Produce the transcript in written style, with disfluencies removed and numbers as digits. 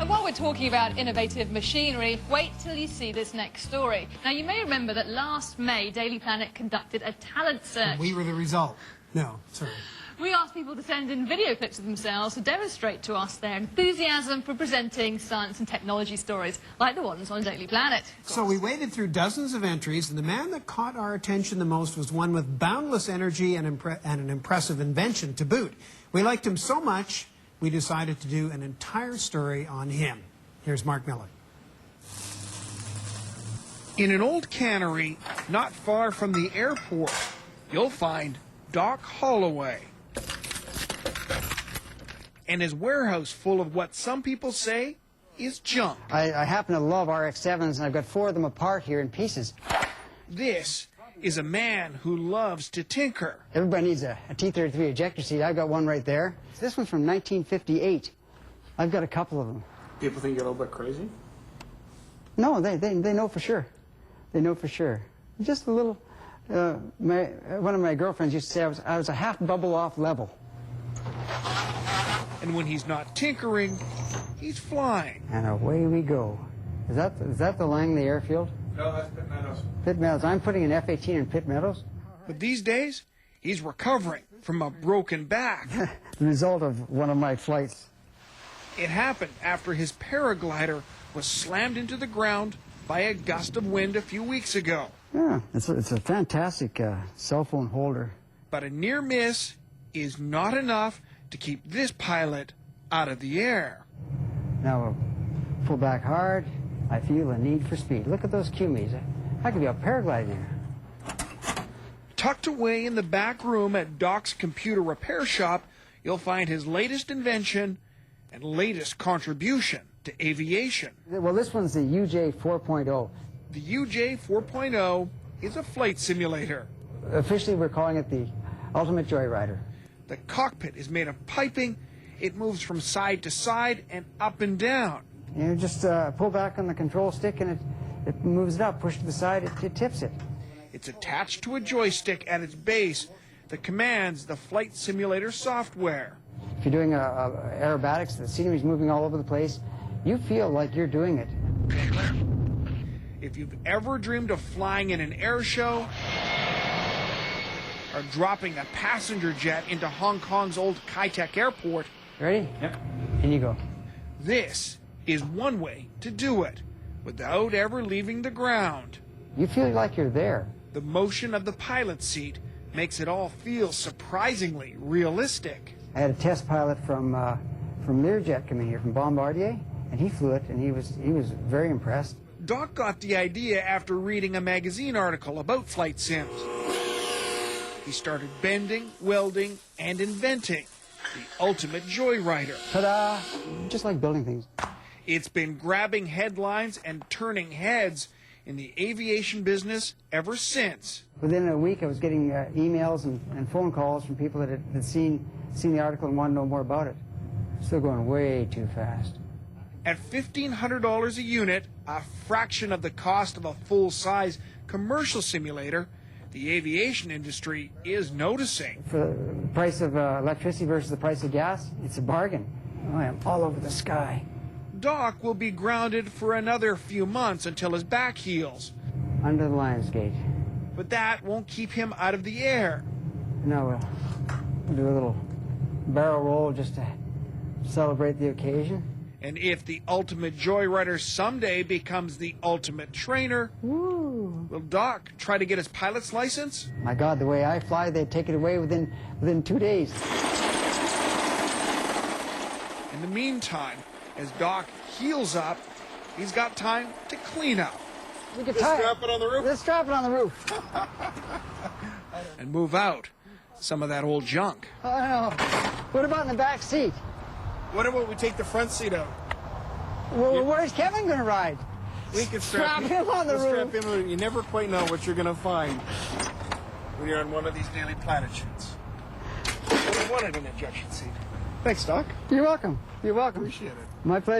And while we're talking about innovative machinery, wait till you see this next story. Now, you may remember that last May, Daily Planet conducted a talent search. And we were the result. No, sorry. We asked people to send in video clips of themselves to demonstrate to us their enthusiasm for presenting science and technology stories, like the ones on Daily Planet. So we waded through dozens of entries, and the man that caught our attention the most was one with boundless energy and an impressive invention to boot. We liked him so much, we decided to do an entire story on him. Here's Mark Miller. In an old cannery not far from the airport, you'll find Doc Holloway and his warehouse full of what some people say is junk. I happen to love RX-7s, and I've got 4 of them apart here in pieces. This is a man who loves to tinker. Everybody needs a T-33 ejector seat. I've got one right there. This one's from 1958. I've got a couple of them. People think you're a little bit crazy? No, they know for sure. They know for sure. Just a little... one of my girlfriends used to say I was a half bubble off level. And when he's not tinkering, he's flying. And away we go. Is that the Langley Airfield? No, that's Pitt Meadows. Pitt Meadows. I'm putting an F-18 in Pitt Meadows. But these days, he's recovering from a broken back. The result of one of my flights. It happened after his paraglider was slammed into the ground by a gust of wind a few weeks ago. Yeah, it's a fantastic cell phone holder. But a near miss is not enough to keep this pilot out of the air. Now we'll pull back hard. I feel a need for speed. Look at those QMEs. I could be up paragliding there. Tucked away in the back room at Doc's computer repair shop, you'll find his latest invention and latest contribution to aviation. Well, this one's the UJ 4.0. The UJ 4.0 is a flight simulator. Officially, we're calling it the Ultimate Joyrider. The cockpit is made of piping. It moves from side to side and up and down. You just pull back on the control stick and it moves it up. Push to the side, it tips it. It's attached to a joystick at its base that commands the flight simulator software. If you're doing aerobatics, the scenery's moving all over the place, you feel like you're doing it. If you've ever dreamed of flying in an air show or dropping a passenger jet into Hong Kong's old Kai Tak Airport, Ready? Yep. In you go. this is one way to do it without ever leaving the ground. You feel like you're there. The motion of the pilot's seat makes it all feel surprisingly realistic. I had a test pilot from Learjet come in here, from Bombardier, and he flew it, and he was very impressed. Doc got the idea after reading a magazine article about flight sims. He started bending, welding, and inventing the Ultimate Joyrider. Ta-da! Just like building things. It's been grabbing headlines and turning heads in the aviation business ever since. Within a week, I was getting emails and phone calls from people that had seen the article and wanted to know more about it. Still going way too fast. At $1,500 a unit, a fraction of the cost of a full-size commercial simulator, the aviation industry is noticing. For the price of electricity versus the price of gas, it's a bargain. Oh, I am all over the sky. Doc will be grounded for another few months until his back heals. Under the Lions Gate. But that won't keep him out of the air. Now we'll do a little barrel roll just to celebrate the occasion. And if the Ultimate Joyrider someday becomes the ultimate trainer, Woo! will Doc try to get his pilot's license? My God, the way I fly, they'd take it away within 2 days. In the meantime, as Doc heals up, he's got time to clean up We could Let's strap it on the roof. Let's strap it on the roof. and move out some of that old junk. I know. What about in the back seat? What about we take the front seat out? Well, where's Kevin going to ride? We can Strap him on the we'll roof. Strap him. You never quite know what you're going to find when you're on one of these Daily Planet shoots. I wanted an ejection seat. Thanks, Doc. You're welcome. You're welcome. Appreciate it. My pleasure.